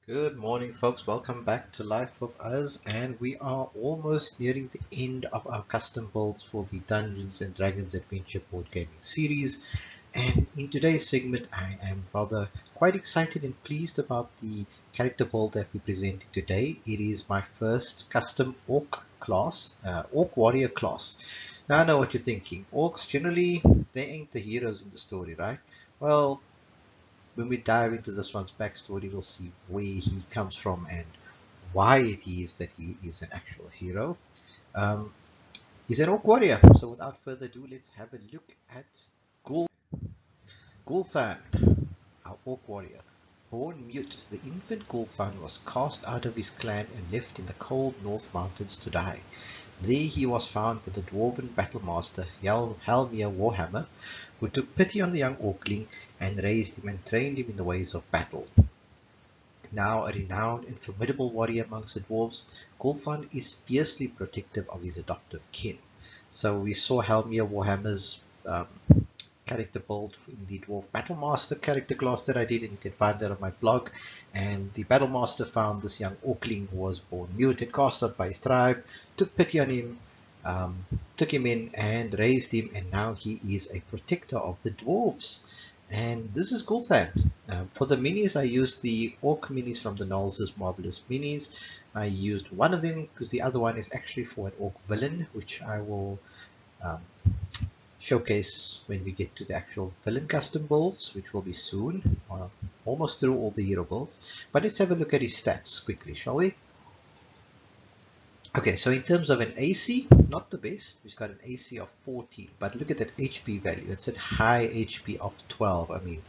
Good morning, folks. Welcome back to Life of Us, and we are almost nearing the end of our custom builds for the Dungeons and Dragons Adventure board gaming series. And in today's segment, I am rather quite excited and pleased about the character build that we're presenting today. It is my first custom Orc class, Orc Warrior class. Now I know what you're thinking. Orcs generally they ain't the heroes in the story, right? Well, when we dive into this one's backstory, we'll see where he comes from and why it is that he is an actual hero. Um, he's an Orc Warrior, so without further ado, let's have a look at Gulthan, our Orc Warrior. Born mute, the infant Gulthan was cast out of his clan and left in the cold North Mountains to die. There he was found with the dwarven battlemaster Halmir Warhammer, who took pity on the young Orkling and raised him and trained him in the ways of battle. Now a renowned and formidable warrior amongst the dwarves, Gulthan is fiercely protective of his adoptive kin. So we saw Halmir Warhammer's character build in the Dwarf Battlemaster character class that I did, and you can find that on my blog. And the Battlemaster found this young Orkling who was born mute and cast out by his tribe, took pity on him, took him in and raised him, and now he is a protector of the dwarves. And this is Gulthan. For the minis, I used the Orc minis from the Knowles' Marvelous Minis. I used one of them because the other one is actually for an Orc villain, which I will um, showcase when we get to the actual villain custom builds, which will be soon, almost through all the hero builds. But let's have a look at his stats quickly, shall we? Okay, so in terms of an AC, not the best. He's got an AC of 14, but look at that HP value. It's at high HP of 12. I mean,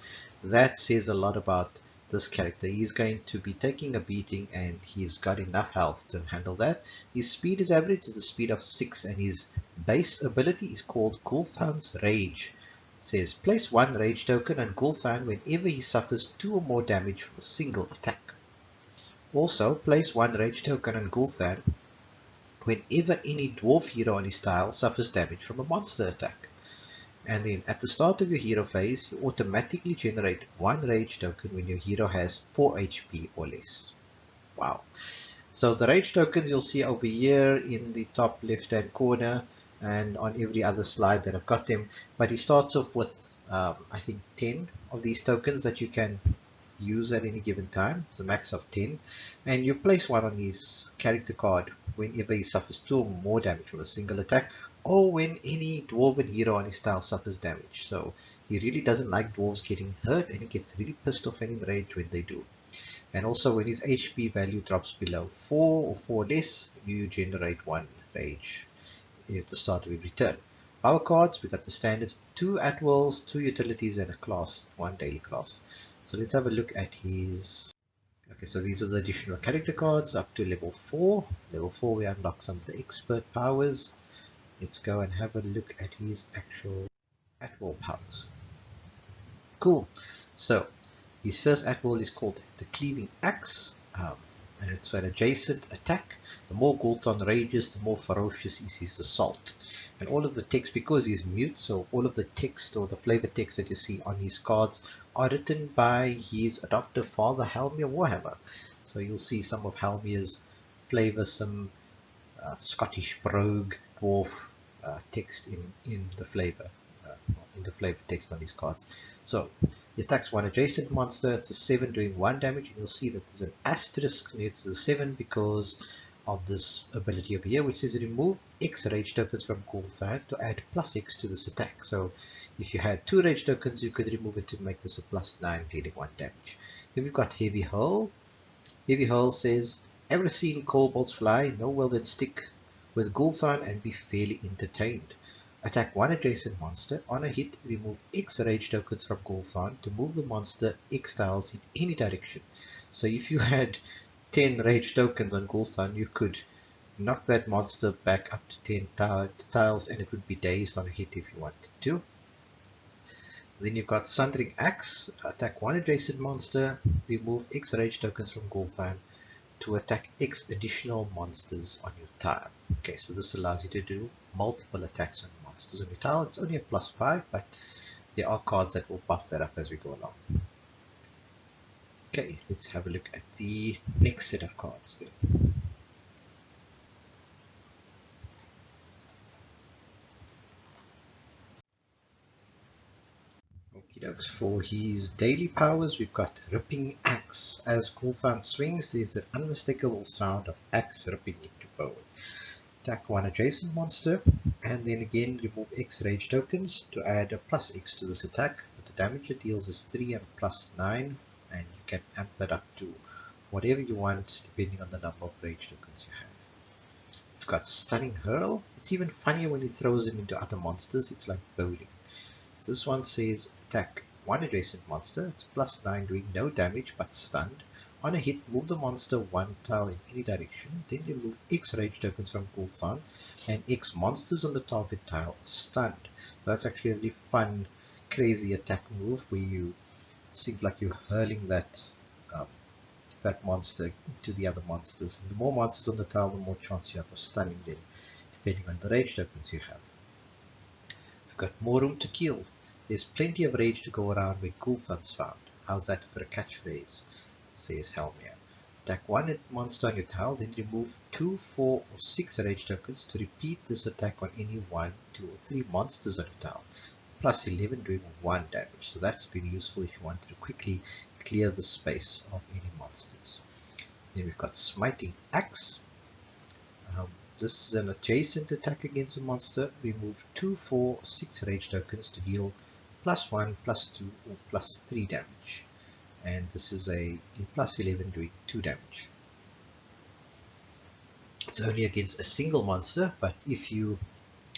that says a lot about this character. He's going to be taking a beating, and he's got enough health to handle that. His speed is average, is a speed of 6, and his base ability is called Gulthan's Rage. It says, place 1 rage token on Gulthan whenever he suffers 2 or more damage from a single attack. Also, place 1 rage token on Gulthan whenever any dwarf hero on his tile suffers damage from a monster attack. And then at the start of your hero phase, you automatically generate 1 rage token when your hero has 4 HP or less. Wow. So the rage tokens you'll see over here in the top left hand corner and on every other slide that I've got them. But he starts off with I think 10 of these tokens that you can use at any given time. It's a max of 10, and you place one on his character card whenever he suffers 2 or more damage from a single attack, or when any dwarven hero on his tile suffers damage. So he really doesn't like dwarves getting hurt, and he gets really pissed off and enraged when they do. And also when his HP value drops below 4 or 4 less, you generate 1 rage at the start of every turn. Power cards, we got the standards, 2 at-wills, 2 utilities, and a class, 1 daily class. So let's have a look at his... Okay, so these are the additional character cards up to level 4. Level 4 we unlock some of the expert powers. Let's go and have a look at his actual at-will powers. Cool. So his first at-will is called the Cleaving Axe. And it's an adjacent attack. The more Gulthan rages, the more ferocious is his assault. And all of the text, because he's mute, so all of the text or the flavor text that you see on his cards are written by his adoptive father, Halmir Warhammer. So you'll see some of Halmir's flavoursome Scottish brogue dwarf text in the flavor. In the flavor text on his cards. So he attacks one adjacent monster. It's a 7 doing 1 damage, and you'll see that there's an asterisk near to the 7 because of this ability over here, which says remove X rage tokens from Gulthan to add +X to this attack. So if you had 2 rage tokens, you could remove it to make this a +9 dealing 1 damage. Then we've got Heavy Hurl. Heavy Hurl says, ever seen kobolds fly? No, well then stick with Gulthan and be fairly entertained. Attack one adjacent monster. On a hit, remove X rage tokens from Gulthan to move the monster X tiles in any direction. So if you had 10 rage tokens on Gulthan, you could knock that monster back up to 10 tiles and it would be dazed on a hit if you wanted to. Then you've got Sundering Axe. Attack one adjacent monster. Remove X rage tokens from Gulthan to attack X additional monsters on your tile. Okay, so this allows you to do multiple attacks on monsters on your tile. It's only a +5, but there are cards that will buff that up as we go along. Okay, let's have a look at the next set of cards then. Okie dokes. For his daily powers, we've got Ripping Axe. As Gulthan swings, there's an unmistakable sound of axe ripping into bone. Attack one adjacent monster, and then again remove X rage tokens to add a plus X to this attack. But the damage it deals is 3 and plus 9, and you can amp that up to whatever you want depending on the number of rage tokens you have. You've got Stunning Hurl. It's even funnier when he throws them into other monsters. It's like bowling. So this one says attack one adjacent monster. It's plus 9 doing no damage but stunned. On a hit, move the monster one tile in any direction. Then remove X rage tokens from Gulthan and X monsters on the target tile are stunned. So that's actually a really fun, crazy attack move where you seem like you're hurling um, that monster into the other monsters. And the more monsters on the tile, the more chance you have of stunning them, depending on the rage tokens you have. You've got more room to kill. There's plenty of rage to go around where Gulthan's found. How's that for a catchphrase? Says Helmir. Attack one monster on your tile, then remove 2, 4, or 6 rage tokens to repeat this attack on any 1, 2, or 3 monsters on your tile. Plus 11 doing 1 damage. So that's been useful if you want to quickly clear the space of any monsters. Then we've got Smiting Axe. This is an adjacent attack against a monster. Remove 2, 4, 6 rage tokens to deal plus 1, plus 2, or plus 3 damage. And this is a plus 11 doing 2 damage. It's only against a single monster, but if you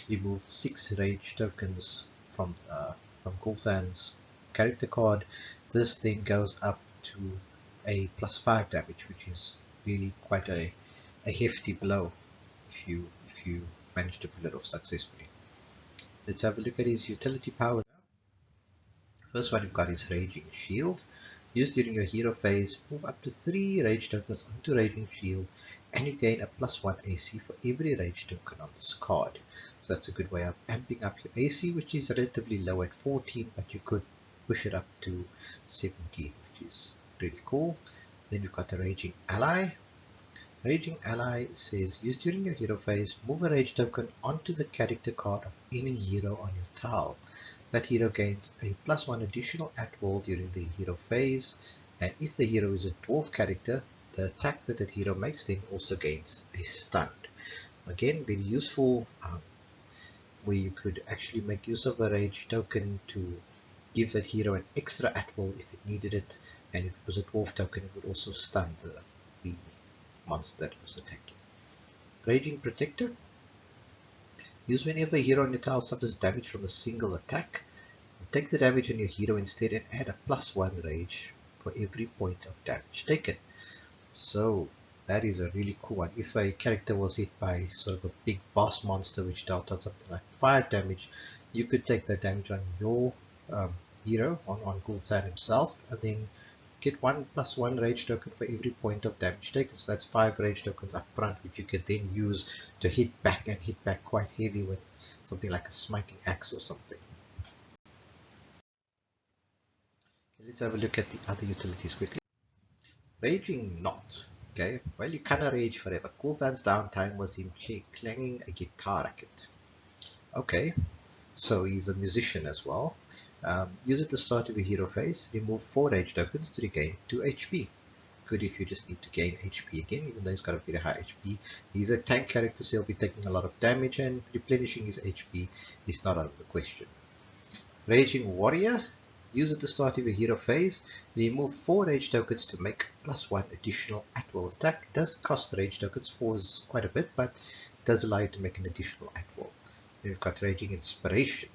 remove 6 rage tokens from Gulthan's character card, this then goes up to a plus 5 damage, which is really quite a hefty blow if you manage to pull it off successfully. Let's have a look at his utility power now. First one you've got is Raging Shield. Used during your hero phase, move up to 3 rage tokens onto Raging Shield and you gain a plus 1 AC for every rage token on this card. So that's a good way of amping up your AC, which is relatively low at 14, but you could push it up to 17, which is really cool. Then you've got the Raging Ally. Raging Ally says, used during your hero phase, move a rage token onto the character card of any hero on your tile. That hero gains a plus 1 additional at will during the hero phase, and if the hero is a dwarf character, the attack that hero makes then also gains a stunned. Again, very useful where you could actually make use of a rage token to give that hero an extra at will if it needed it, and if it was a dwarf token, it would also stun the monster that was attacking. Raging Protector. Use whenever a hero on your tile suffers damage from a single attack. Take the damage on your hero instead and add a plus 1 rage for every point of damage taken. So that is a really cool one. If a character was hit by sort of a big boss monster which dealt out something like 5 damage, you could take that damage on your hero, on Gulthan himself, and then get 1 plus 1 rage token for every point of damage taken. So that's 5 rage tokens up front, which you could then use to hit back and hit back quite heavy with something like a Smiting Axe or something. Okay, let's have a look at the other utilities quickly. Raging Knot. Okay, well, you can't rage forever. Gulthan's downtime was him clanging a guitar racket. Okay, so he's a musician as well. Use it to start of your hero phase. Remove 4 rage tokens to regain 2 HP. Good if you just need to gain HP again, even though he's got a very high HP. He's a tank character, so he'll be taking a lot of damage, and replenishing his HP is not out of the question. Raging Warrior. Use at the start of your hero phase. Remove 4 rage tokens to make plus 1 additional at will attack. It does cost rage tokens, 4 is quite a bit, but it does allow you to make an additional at will. We've got Raging Inspiration.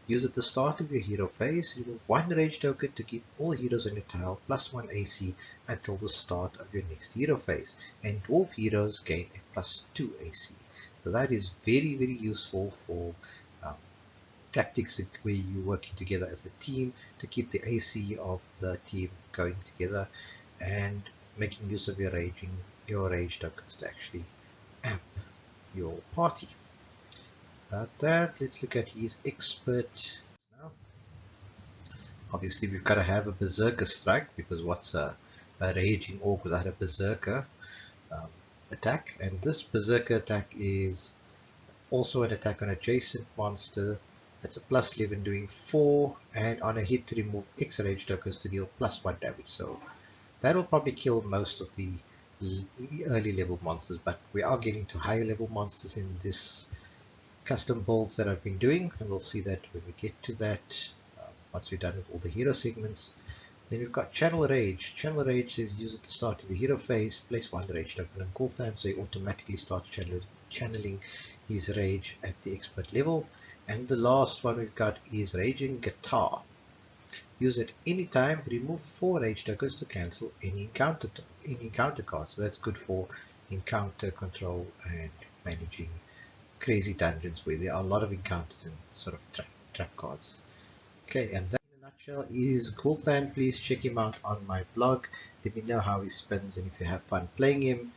Use at the start of your hero phase. Remove 1 rage token to give all heroes on your tile plus 1 AC until the start of your next hero phase. And dwarf heroes gain a plus 2 AC. So that is very, very useful for tactics where you're working together as a team to keep the AC of the team going together, and making use of your rage tokens to actually amp your party. Let's look at his expert now. Obviously we've got to have a berserker strike, because what's a a raging orc without a berserker um, attack, and this berserker attack is also an attack on adjacent monster. That's a plus 11 doing 4, and on a hit to remove X rage tokens to deal plus 1 damage. So that will probably kill most of the early level monsters, but we are getting to higher level monsters in this custom builds that I've been doing, and we'll see that when we get to that once we're done with all the hero segments. Then we've got Channel Rage. Channel Rage says use at the start of the hero phase, place 1 rage token on Gulthan, so he automatically starts channeling his rage at the expert level. And the last one we've got is Raging Guitar. Use at any time, remove 4 rage tokens to cancel any encounter cards. So that's good for encounter control and managing crazy dungeons where there are a lot of encounters and sort of trap cards. Okay, and that in a nutshell is Gulthan. Please check him out on my blog. Let me know how he spins and if you have fun playing him.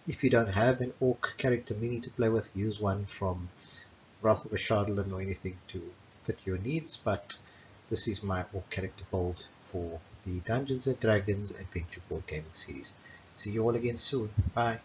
If you don't have an orc character mini to play with, use one from Wrath of a Shardlin or anything to fit your needs. But this is my orc character build for the Dungeons and Dragons Adventure Board Gaming series. See you all again soon. Bye.